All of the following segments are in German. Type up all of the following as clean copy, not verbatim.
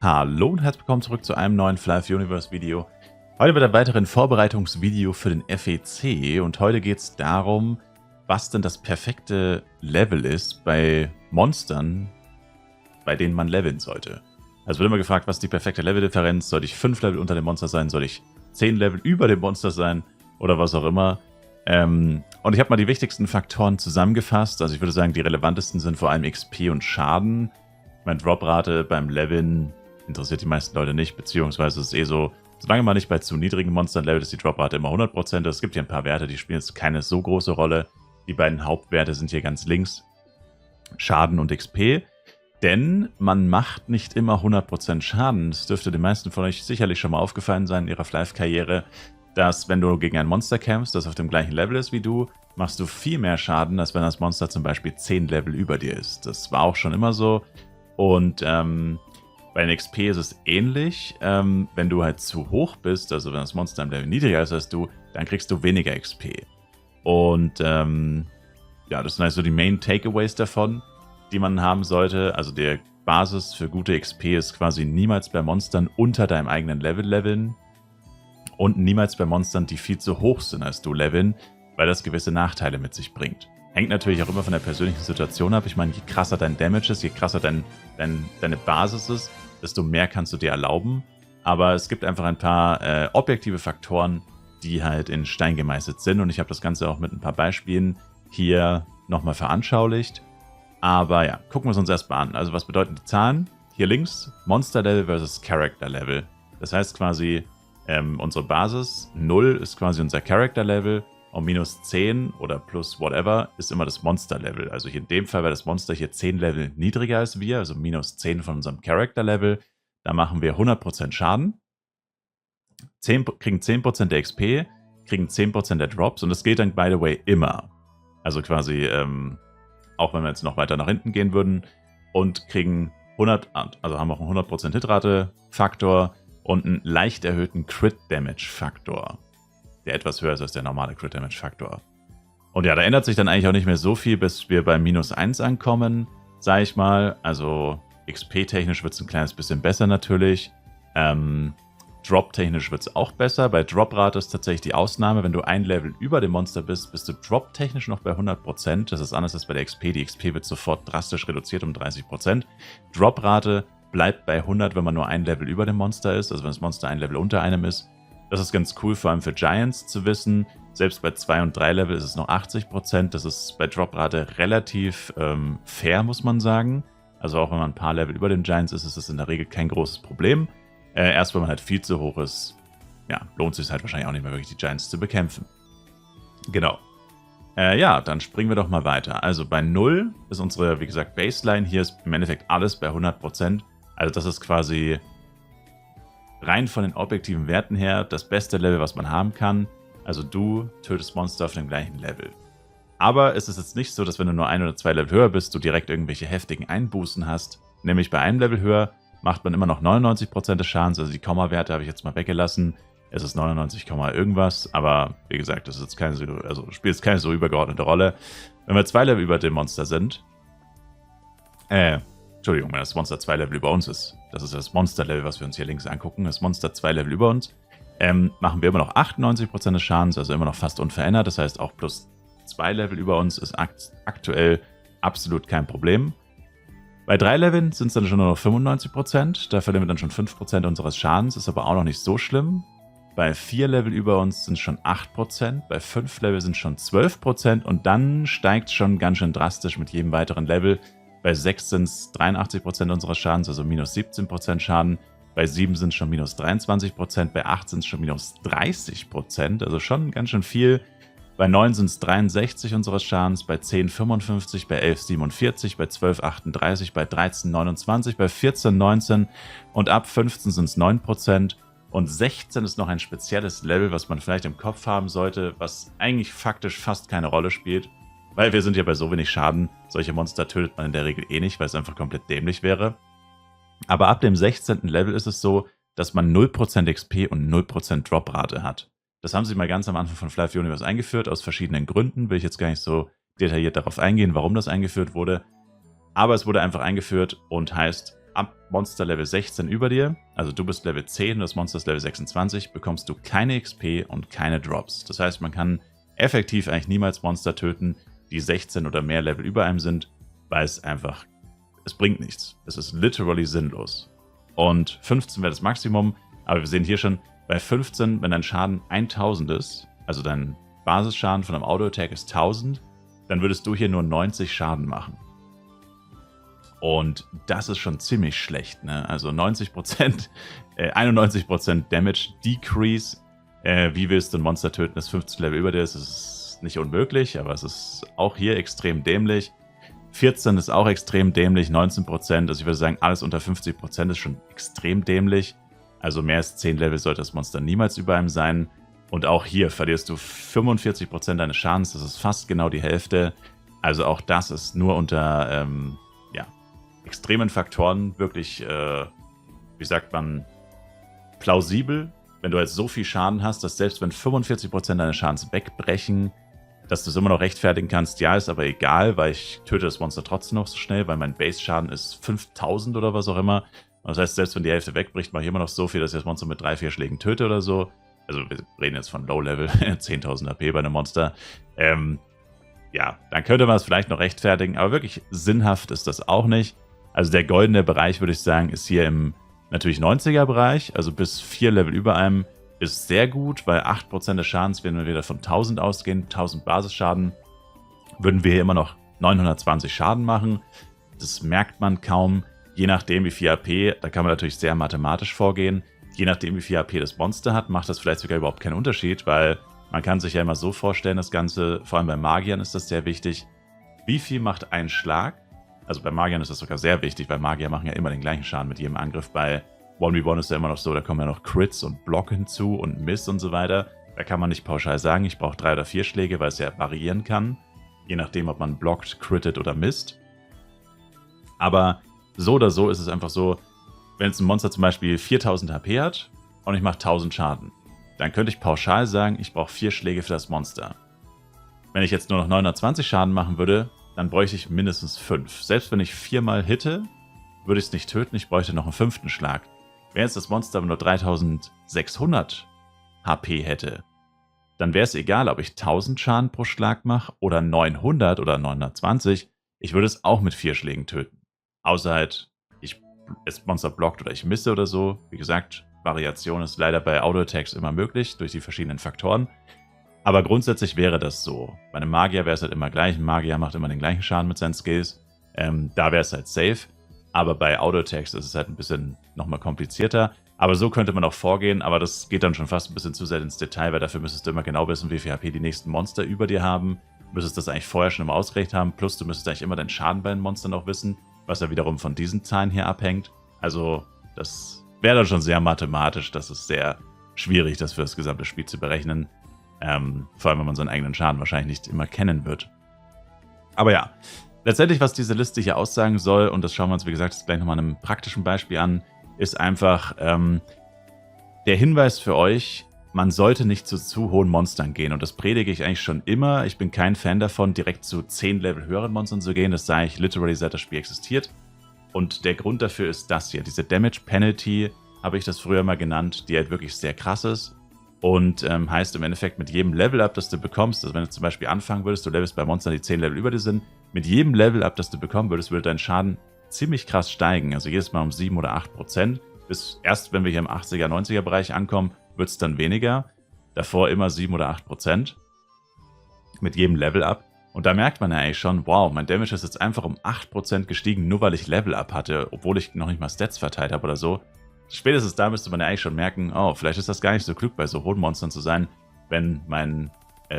Hallo und herzlich willkommen zurück zu einem neuen Fly Universe Video. Heute wird ein weiteres Vorbereitungsvideo für den FEC und heute geht es darum, was denn das perfekte Level ist bei Monstern, bei denen man leveln sollte. Also wird immer gefragt, was ist die perfekte Leveldifferenz? Sollte ich 5 Level unter dem Monster sein? Soll ich 10 Level über dem Monster sein? Oder was auch immer. Und ich habe mal die wichtigsten Faktoren zusammengefasst. Also ich würde sagen, die relevantesten sind vor allem XP und Schaden. Meine Droprate beim Leveln interessiert die meisten Leute nicht, beziehungsweise es ist so, solange man nicht bei zu niedrigen Monstern levelt, ist die Droprate immer 100%. Es gibt hier ein paar Werte, die spielen jetzt keine so große Rolle. Die beiden Hauptwerte sind hier ganz links. Schaden und XP. Denn man macht nicht immer 100% Schaden. Das dürfte den meisten von euch sicherlich schon mal aufgefallen sein in ihrer Flive-Karriere, dass wenn du gegen ein Monster kämpfst, das auf dem gleichen Level ist wie du, machst du viel mehr Schaden, als wenn das Monster zum Beispiel 10 Level über dir ist. Das war auch schon immer so. Und bei den XP ist es ähnlich. Wenn du halt zu hoch bist, also wenn das Monster im Level niedriger ist als du, dann kriegst du weniger XP. Und ja, das sind also die Main Takeaways davon, die man haben sollte. Also der Basis für gute XP ist quasi niemals bei Monstern unter deinem eigenen Level leveln und niemals bei Monstern, die viel zu hoch sind als du leveln, weil das gewisse Nachteile mit sich bringt. Hängt natürlich auch immer von der persönlichen Situation ab. Ich meine, je krasser dein Damage ist, je krasser deine Basis ist, desto mehr kannst du dir erlauben. Aber es gibt einfach ein paar objektive Faktoren, die halt in Stein gemeißelt sind. Und ich habe das Ganze auch mit ein paar Beispielen hier nochmal veranschaulicht. Aber ja, gucken wir es uns erstmal an. Also was bedeuten die Zahlen? Hier links Monster Level versus Character Level. Das heißt quasi, unsere Basis 0 ist quasi unser Character Level. Und minus 10 oder plus whatever ist immer das Monster-Level. Also hier in dem Fall wäre das Monster hier 10 Level niedriger als wir, also minus 10 von unserem Character-Level. Da machen wir 100% Schaden, kriegen 10% der XP, kriegen 10% der Drops und das geht dann, by the way, immer. Also quasi, auch wenn wir jetzt noch weiter nach hinten gehen würden und kriegen 100, also haben auch einen 100% Hitrate-Faktor und einen leicht erhöhten Crit-Damage-Faktor, der etwas höher ist als der normale Crit-Damage-Faktor. Und ja, da ändert sich dann eigentlich auch nicht mehr so viel, bis wir bei minus 1 ankommen, sage ich mal. Also XP-technisch wird es ein kleines bisschen besser natürlich. Drop-technisch wird es auch besser. Bei Drop-Rate ist tatsächlich die Ausnahme. Wenn du ein Level über dem Monster bist, bist du Drop-technisch noch bei 100%. Das ist anders als bei der XP. Die XP wird sofort drastisch reduziert um 30%. Drop-Rate bleibt bei 100, wenn man nur ein Level über dem Monster ist. Also wenn das Monster ein Level unter einem ist. Das ist ganz cool, vor allem für Giants zu wissen. Selbst bei 2 und 3 Level ist es noch 80%. Das ist bei Droprate relativ fair, muss man sagen. Also auch wenn man ein paar Level über den Giants ist, ist es in der Regel kein großes Problem. Erst wenn man halt viel zu hoch ist, ja, lohnt es sich halt wahrscheinlich auch nicht mehr wirklich, die Giants zu bekämpfen. Genau. Ja, dann springen wir doch mal weiter. Also bei 0 ist unsere, wie gesagt, Baseline. Hier ist im Endeffekt alles bei 100%. Also das ist quasi rein von den objektiven Werten her das beste Level, was man haben kann. Also du tötest Monster auf dem gleichen Level. Aber es ist jetzt nicht so, dass wenn du nur 1 oder 2 Level höher bist, du direkt irgendwelche heftigen Einbußen hast. Nämlich bei einem Level höher macht man immer noch 99% des Schadens. Also die Komma-Werte habe ich jetzt mal weggelassen. Es ist 99, irgendwas. Aber wie gesagt, das ist jetzt keine, also spielt jetzt keine so übergeordnete Rolle. Wenn wir 2 Level über dem Monster sind, Entschuldigung, wenn das Monster 2 Level über uns ist. Das ist das Monster-Level, was wir uns hier links angucken. Das Monster 2 Level über uns. Machen wir immer noch 98% des Schadens, also immer noch fast unverändert. Das heißt, auch plus 2 Level über uns ist aktuell absolut kein Problem. Bei 3 Leveln sind es dann schon nur noch 95%. Da verlieren wir dann schon 5% unseres Schadens. Ist aber auch noch nicht so schlimm. Bei 4 Level über uns sind es schon 8%. Bei 5 Level sind es schon 12%. Und dann steigt es schon ganz schön drastisch mit jedem weiteren Level. Bei 6 sind es 83% unseres Schadens, also minus 17% Schaden. Bei 7 sind es schon minus 23%. Bei 8 sind es schon minus 30%. Also schon ganz schön viel. Bei 9 sind es 63 unseres Schadens. Bei 10 55. Bei 11 47. Bei 12 38. Bei 13 29. Bei 14 19. Und ab 15 sind es 9%. Und 16 ist noch ein spezielles Level, was man vielleicht im Kopf haben sollte, was eigentlich faktisch fast keine Rolle spielt. Weil wir sind ja bei so wenig Schaden. Solche Monster tötet man in der Regel eh nicht, weil es einfach komplett dämlich wäre. Aber ab dem 16. Level ist es so, dass man 0% XP und 0% Droprate hat. Das haben sie mal ganz am Anfang von Fly Universe eingeführt, aus verschiedenen Gründen. Will ich jetzt gar nicht so detailliert darauf eingehen, warum das eingeführt wurde. Aber es wurde einfach eingeführt und heißt, ab Monster Level 16 über dir, also du bist Level 10 und das Monster ist Level 26, bekommst du keine XP und keine Drops. Das heißt, man kann effektiv eigentlich niemals Monster töten, die 16 oder mehr Level über einem sind, weil es einfach, es bringt nichts. Es ist literally sinnlos. Und 15 wäre das Maximum, aber wir sehen hier schon, bei 15, wenn dein Schaden 1000 ist, also dein Basisschaden von einem Auto-Attack ist 1000, dann würdest du hier nur 90 Schaden machen. Und das ist schon ziemlich schlecht, ne? Also 90%, 91% Damage Decrease. Wie willst du ein Monster töten, das 15 Level über dir ist? Das ist nicht unmöglich, aber es ist auch hier extrem dämlich. 14 ist auch extrem dämlich, 19%. Also ich würde sagen, alles unter 50% ist schon extrem dämlich. Also mehr als 10 Level sollte das Monster niemals über einem sein. Und auch hier verlierst du 45% deines Schadens. Das ist fast genau die Hälfte. Also auch das ist nur unter extremen Faktoren wirklich, wie sagt man, plausibel. Wenn du jetzt so viel Schaden hast, dass selbst wenn 45% deines Schadens wegbrechen, dass du es immer noch rechtfertigen kannst, ja, ist aber egal, weil ich töte das Monster trotzdem noch so schnell, weil mein Base-Schaden ist 5000 oder was auch immer. Das heißt, selbst wenn die Hälfte wegbricht, mache ich immer noch so viel, dass ich das Monster mit 3-4 Schlägen töte oder so. Also wir reden jetzt von Low-Level, 10.000 AP bei einem Monster. Ja, dann könnte man es vielleicht noch rechtfertigen, aber wirklich sinnhaft ist das auch nicht. Also der goldene Bereich, würde ich sagen, ist hier im natürlich 90er-Bereich, also bis 4 Level über einem ist sehr gut, weil 8% des Schadens, wenn wir wieder von 1000 ausgehen, 1000 Basisschaden, würden wir hier immer noch 920 Schaden machen. Das merkt man kaum, je nachdem wie viel AP, da kann man natürlich sehr mathematisch vorgehen, je nachdem wie viel AP das Monster hat, macht das vielleicht sogar überhaupt keinen Unterschied, weil man kann sich ja immer so vorstellen, das Ganze, vor allem bei Magiern ist das sehr wichtig, wie viel macht ein Schlag? Also bei Magiern ist das sogar sehr wichtig, weil Magier machen ja immer den gleichen Schaden mit jedem Angriff. Bei 1v1 ist ja immer noch so, da kommen ja noch Crits und Block hinzu und Miss und so weiter. Da kann man nicht pauschal sagen, ich brauche 3 oder 4 Schläge, weil es ja variieren kann. Je nachdem, ob man blockt, crittet oder misst. Aber so oder so ist es einfach so, wenn jetzt ein Monster zum Beispiel 4000 HP hat und ich mache 1000 Schaden, dann könnte ich pauschal sagen, ich brauche 4 Schläge für das Monster. Wenn ich jetzt nur noch 920 Schaden machen würde, dann bräuchte ich mindestens 5. Selbst wenn ich 4-mal hitte, würde ich es nicht töten, ich bräuchte noch einen 5. Schlag. Wenn jetzt das Monster aber nur 3600 HP hätte, dann wäre es egal, ob ich 1000 Schaden pro Schlag mache oder 900 oder 920, ich würde es auch mit 4 Schlägen töten. Außer halt, das Monster blockt oder ich misse oder so. Wie gesagt, Variation ist leider bei Auto-Attacks immer möglich, durch die verschiedenen Faktoren. Aber grundsätzlich wäre das so. Bei einem Magier wäre es halt immer gleich. Ein Magier macht immer den gleichen Schaden mit seinen Skills. Da wäre es halt safe. Aber bei Auto-Attacks ist es halt ein bisschen nochmal komplizierter. Aber so könnte man auch vorgehen. Aber das geht dann schon fast ein bisschen zu sehr ins Detail, weil dafür müsstest du immer genau wissen, wie viel HP die nächsten Monster über dir haben. Du müsstest das eigentlich vorher schon immer ausgerechnet haben. Plus du müsstest eigentlich immer deinen Schaden bei den Monstern auch wissen, was ja wiederum von diesen Zahlen hier abhängt. Also das wäre dann schon sehr mathematisch. Das ist sehr schwierig, das für das gesamte Spiel zu berechnen. Vor allem, wenn man seinen eigenen Schaden wahrscheinlich nicht immer kennen wird. Aber ja, letztendlich, was diese Liste hier aussagen soll, und das schauen wir uns, wie gesagt, gleich nochmal an einem praktischen Beispiel an, ist einfach der Hinweis für euch, man sollte nicht zu hohen Monstern gehen. Und das predige ich eigentlich schon immer. Ich bin kein Fan davon, direkt zu 10 Level höheren Monstern zu gehen. Das sage ich literally, seit das Spiel existiert. Und der Grund dafür ist das hier. Diese Damage Penalty, habe ich das früher mal genannt, die halt wirklich sehr krass ist. Und heißt im Endeffekt, mit jedem Level-Up, das du bekommst, also wenn du zum Beispiel anfangen würdest, du levelst bei Monstern, die 10 Level über dir sind, mit jedem Level-Up, das du bekommen würdest, würde dein Schaden ziemlich krass steigen. Also jedes Mal um 7 oder 8%. Bis erst, wenn wir hier im 80er, 90er Bereich ankommen, wird es dann weniger. Davor immer 7 oder 8%. Mit jedem Level-Up. Und da merkt man ja eigentlich schon, wow, mein Damage ist jetzt einfach um 8% gestiegen, nur weil ich Level-Up hatte, obwohl ich noch nicht mal Stats verteilt habe oder so. Spätestens da müsste man ja eigentlich schon merken, oh, vielleicht ist das gar nicht so klug, bei so hohen Monstern zu sein, wenn mein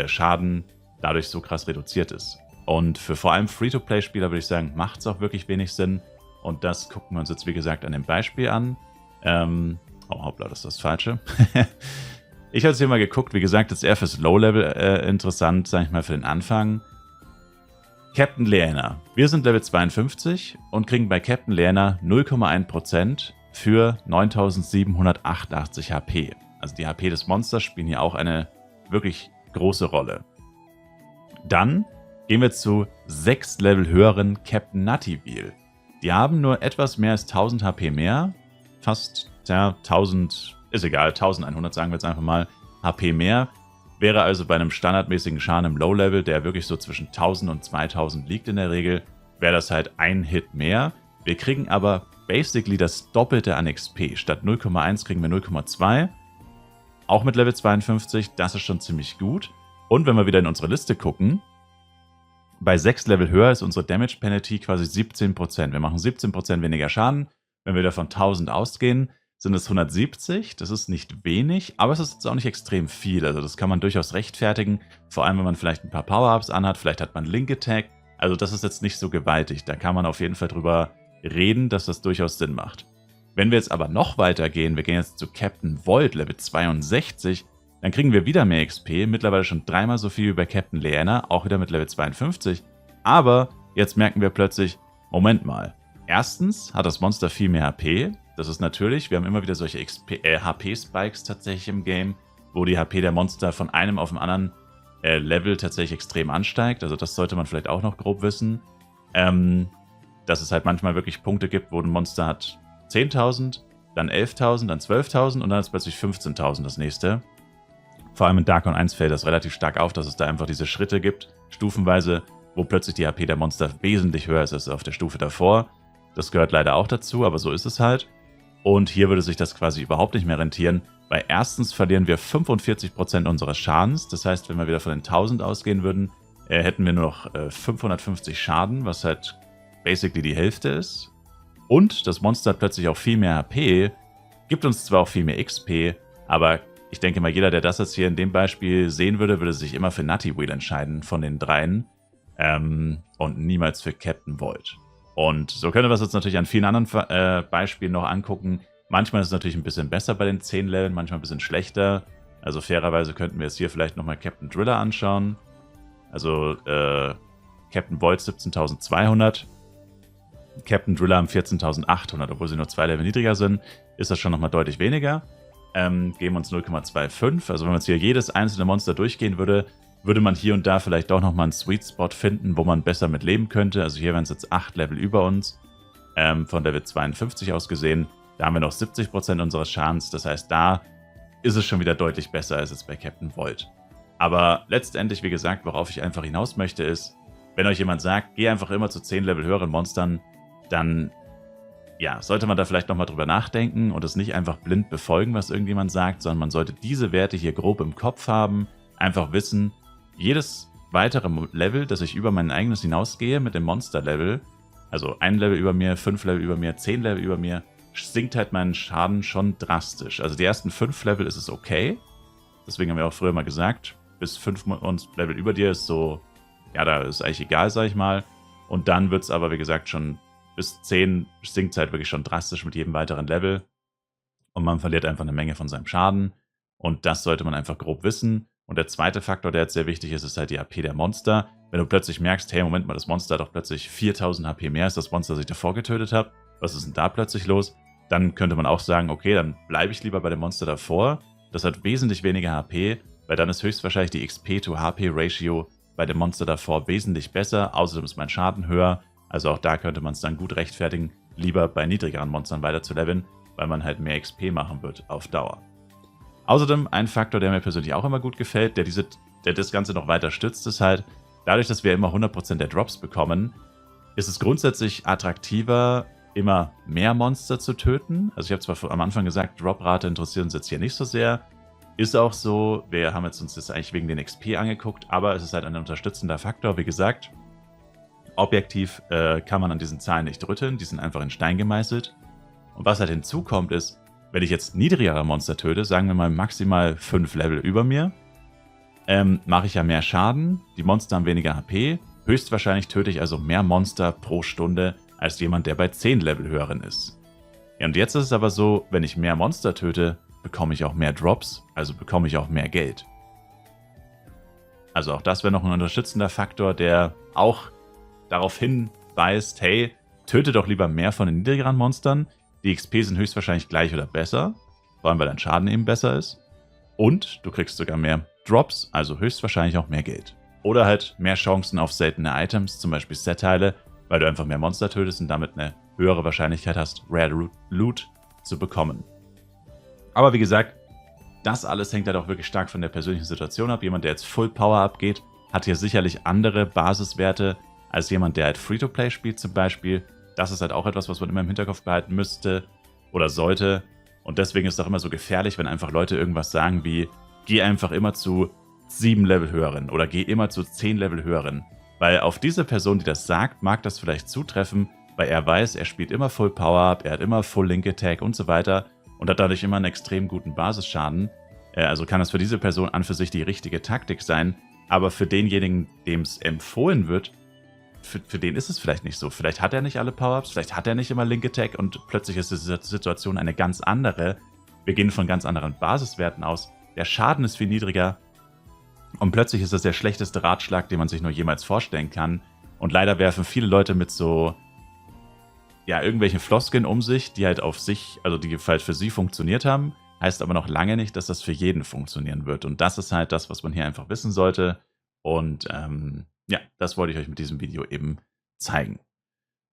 Schaden dadurch so krass reduziert ist. Und für vor allem Free-to-Play-Spieler würde ich sagen, macht es auch wirklich wenig Sinn. Und das gucken wir uns jetzt, wie gesagt, an dem Beispiel an. Oh, hoppla, das ist das Falsche. Ich habe jetzt hier mal geguckt, wie gesagt, jetzt eher fürs Low-Level interessant, sage ich mal, für den Anfang. Captain Leana. Wir sind Level 52 und kriegen bei Captain Leana 0,1% für 9788 HP. Also die HP des Monsters spielen hier auch eine wirklich große Rolle. Dann gehen wir zu 6 Level höheren Captain Nutty Wheel. Die haben nur etwas mehr als 1000 HP mehr. Fast, ja, 1000, ist egal, 1100 sagen wir jetzt einfach mal, HP mehr. Wäre also bei einem standardmäßigen Schaden im Low-Level, der wirklich so zwischen 1000 und 2000 liegt in der Regel, wäre das halt ein Hit mehr. Wir kriegen aber basically das Doppelte an XP. Statt 0,1 kriegen wir 0,2. Auch mit Level 52, das ist schon ziemlich gut. Und wenn wir wieder in unsere Liste gucken, bei 6 Level höher ist unsere Damage Penalty quasi 17%. Wir machen 17% weniger Schaden. Wenn wir davon 1000 ausgehen, sind es 170. Das ist nicht wenig, aber es ist jetzt auch nicht extrem viel. Also das kann man durchaus rechtfertigen. Vor allem, wenn man vielleicht ein paar Power-Ups anhat. Vielleicht hat man Link Attack. Also das ist jetzt nicht so gewaltig. Da kann man auf jeden Fall drüber reden, dass das durchaus Sinn macht. Wenn wir jetzt aber noch weiter gehen, wir gehen jetzt zu Captain Void, Level 62, dann kriegen wir wieder mehr XP, mittlerweile schon 3-mal so viel wie bei Captain Leanna, auch wieder mit Level 52. Aber jetzt merken wir plötzlich, Moment mal, erstens hat das Monster viel mehr HP, das ist natürlich, wir haben immer wieder solche HP-Spikes tatsächlich im Game, wo die HP der Monster von einem auf den anderen Level tatsächlich extrem ansteigt, also das sollte man vielleicht auch noch grob wissen. Dass es halt manchmal wirklich Punkte gibt, wo ein Monster hat 10.000, dann 11.000, dann 12.000 und dann ist plötzlich 15.000 das nächste. Vor allem in Darkon 1 fällt das relativ stark auf, dass es da einfach diese Schritte gibt, stufenweise, wo plötzlich die HP der Monster wesentlich höher ist als auf der Stufe davor. Das gehört leider auch dazu, aber so ist es halt. Und hier würde sich das quasi überhaupt nicht mehr rentieren, weil erstens verlieren wir 45% unseres Schadens. Das heißt, wenn wir wieder von den 1000 ausgehen würden, hätten wir nur noch 550 Schaden, was halt basically die Hälfte ist. Und das Monster hat plötzlich auch viel mehr HP, gibt uns zwar auch viel mehr XP, aber ich denke mal, jeder, der das jetzt hier in dem Beispiel sehen würde, würde sich immer für Nutty Wheel entscheiden von den dreien und niemals für Captain Void. Und so können wir es jetzt natürlich an vielen anderen Beispielen noch angucken. Manchmal ist es natürlich ein bisschen besser bei den 10 Leveln, manchmal ein bisschen schlechter. Also fairerweise könnten wir jetzt hier vielleicht nochmal Captain Driller anschauen. Also Captain Void 17.200. Captain Driller haben 14.800, obwohl sie nur 2 Level niedriger sind, ist das schon nochmal deutlich weniger. Geben uns 0,25. Also wenn man jetzt hier jedes einzelne Monster durchgehen würde, würde man hier und da vielleicht doch nochmal einen Sweet Spot finden, wo man besser mit leben könnte. Also hier wären es jetzt 8 Level über uns, von Level 52 aus gesehen. Da haben wir noch 70% unseres Schadens, das heißt, da ist es schon wieder deutlich besser als jetzt bei Captain Void. Aber letztendlich, wie gesagt, worauf ich einfach hinaus möchte, ist, wenn euch jemand sagt, geh einfach immer zu 10 Level höheren Monstern, dann ja, sollte man da vielleicht nochmal drüber nachdenken und es nicht einfach blind befolgen, was irgendjemand sagt, sondern man sollte diese Werte hier grob im Kopf haben, einfach wissen, jedes weitere Level, dass ich über mein eigenes hinausgehe mit dem Monster-Level, also 1 Level über mir, 5 Level über mir, 10 Level über mir, sinkt halt meinen Schaden schon drastisch. Also die ersten 5 Level ist es okay, deswegen haben wir auch früher mal gesagt, bis 5 Level über dir ist so, ja, da ist eigentlich egal, sag ich mal. Und dann wird es aber, wie gesagt, schon bis 10 sinkt es halt wirklich schon drastisch mit jedem weiteren Level. Und man verliert einfach eine Menge von seinem Schaden. Und das sollte man einfach grob wissen. Und der zweite Faktor, der jetzt sehr wichtig ist, ist halt die HP der Monster. Wenn du plötzlich merkst, hey, Moment mal, das Monster hat doch plötzlich 4000 HP mehr als das Monster, das ich davor getötet habe. Was ist denn da plötzlich los? Dann könnte man auch sagen, okay, dann bleibe ich lieber bei dem Monster davor. Das hat wesentlich weniger HP, weil dann ist höchstwahrscheinlich die XP-to-HP-Ratio bei dem Monster davor wesentlich besser. Außerdem ist mein Schaden höher. Also auch da könnte man es dann gut rechtfertigen, lieber bei niedrigeren Monstern weiter zu leveln, weil man halt mehr XP machen wird auf Dauer. Außerdem ein Faktor, der mir persönlich auch immer gut gefällt, der das Ganze noch weiter stützt, ist halt, dadurch, dass wir immer 100% der Drops bekommen, ist es grundsätzlich attraktiver, immer mehr Monster zu töten. Also ich habe zwar am Anfang gesagt, Droprate interessiert uns jetzt hier nicht so sehr. Ist auch so, wir haben uns das eigentlich wegen den XP angeguckt, aber es ist halt ein unterstützender Faktor, wie gesagt. Objektiv kann man an diesen Zahlen nicht rütteln, die sind einfach in Stein gemeißelt. Und was halt hinzukommt ist, wenn ich jetzt niedrigere Monster töte, sagen wir mal maximal 5 Level über mir, mache ich ja mehr Schaden, die Monster haben weniger HP, höchstwahrscheinlich töte ich also mehr Monster pro Stunde als jemand, der bei 10 Level höheren ist. Ja, und jetzt ist es aber so, wenn ich mehr Monster töte, bekomme ich auch mehr Drops, also bekomme ich auch mehr Geld. Also auch das wäre noch ein unterstützender Faktor, der auch darauf hinweist, hey, töte doch lieber mehr von den niedrigeren Monstern. Die XP sind höchstwahrscheinlich gleich oder besser, vor allem weil dein Schaden eben besser ist. Und du kriegst sogar mehr Drops, also höchstwahrscheinlich auch mehr Geld. Oder halt mehr Chancen auf seltene Items, zum Beispiel Set-Teile, weil du einfach mehr Monster tötest und damit eine höhere Wahrscheinlichkeit hast, Rare Loot zu bekommen. Aber wie gesagt, das alles hängt halt auch wirklich stark von der persönlichen Situation ab. Jemand, der jetzt Full Power-Up geht, hat hier sicherlich andere Basiswerte als jemand, der halt Free-to-Play spielt zum Beispiel. Das ist halt auch etwas, was man immer im Hinterkopf behalten müsste oder sollte. Und deswegen ist es auch immer so gefährlich, wenn einfach Leute irgendwas sagen wie, geh einfach immer zu 7 Level höheren oder geh immer zu 10 Level höheren. Weil auf diese Person, die das sagt, mag das vielleicht zutreffen, weil er weiß, er spielt immer Full Power-Up, er hat immer Full Link Attack und so weiter und hat dadurch immer einen extrem guten Basisschaden. Also kann das für diese Person an für sich die richtige Taktik sein, aber für denjenigen, dem es empfohlen wird, für den ist es vielleicht nicht so. Vielleicht hat er nicht alle Power-Ups, vielleicht hat er nicht immer Link Attack und plötzlich ist die Situation eine ganz andere. Wir gehen von ganz anderen Basiswerten aus. Der Schaden ist viel niedriger und plötzlich ist das der schlechteste Ratschlag, den man sich nur jemals vorstellen kann. Und leider werfen viele Leute mit so, ja, irgendwelchen Floskeln um sich, die halt auf sich, also die halt für sie funktioniert haben. Heißt aber noch lange nicht, dass das für jeden funktionieren wird. Und das ist halt das, was man hier einfach wissen sollte. Und ja, das wollte ich euch mit diesem Video eben zeigen.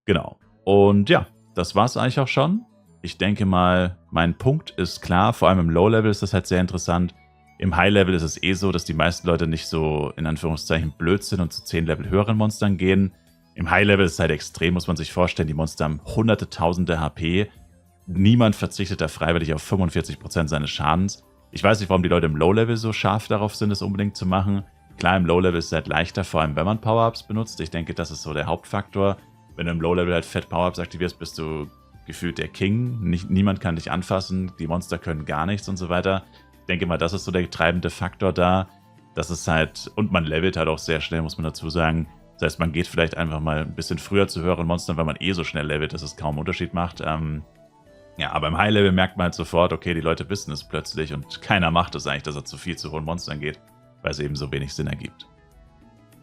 Genau. Und ja, das war es eigentlich auch schon. Ich denke mal, mein Punkt ist klar. Vor allem im Low-Level ist das halt sehr interessant. Im High-Level ist es eh so, dass die meisten Leute nicht so, in Anführungszeichen, blöd sind und zu 10 Level höheren Monstern gehen. Im High-Level ist es halt extrem, muss man sich vorstellen. Die Monster haben hunderte, tausende HP. Niemand verzichtet da freiwillig auf 45% seines Schadens. Ich weiß nicht, warum die Leute im Low-Level so scharf darauf sind, es unbedingt zu machen. Klar, im Low-Level ist es halt leichter, vor allem wenn man Power-Ups benutzt. Ich denke, das ist so der Hauptfaktor. Wenn du im Low-Level halt fett Power-Ups aktivierst, bist du gefühlt der King. Niemand kann dich anfassen, die Monster können gar nichts und so weiter. Ich denke mal, das ist so der treibende Faktor da. Das ist halt, und man levelt halt auch sehr schnell, muss man dazu sagen. Das heißt, man geht vielleicht einfach mal ein bisschen früher zu höheren Monstern, weil man eh so schnell levelt, dass es kaum Unterschied macht. Ja, aber im High-Level merkt man halt sofort, okay, die Leute wissen es plötzlich und keiner macht es eigentlich, dass er zu viel zu hohen Monstern geht, weil es eben so wenig Sinn ergibt.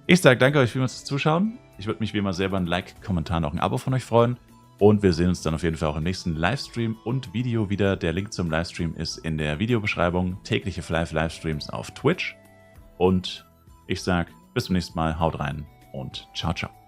Ich sage danke euch vielmals fürs Zuschauen. Ich würde mich wie immer selber ein Like, Kommentar, noch ein Abo von euch freuen. Und wir sehen uns dann auf jeden Fall auch im nächsten Livestream und Video wieder. Der Link zum Livestream ist in der Videobeschreibung. Tägliche Livestreams auf Twitch. Und ich sage bis zum nächsten Mal, haut rein und ciao, ciao.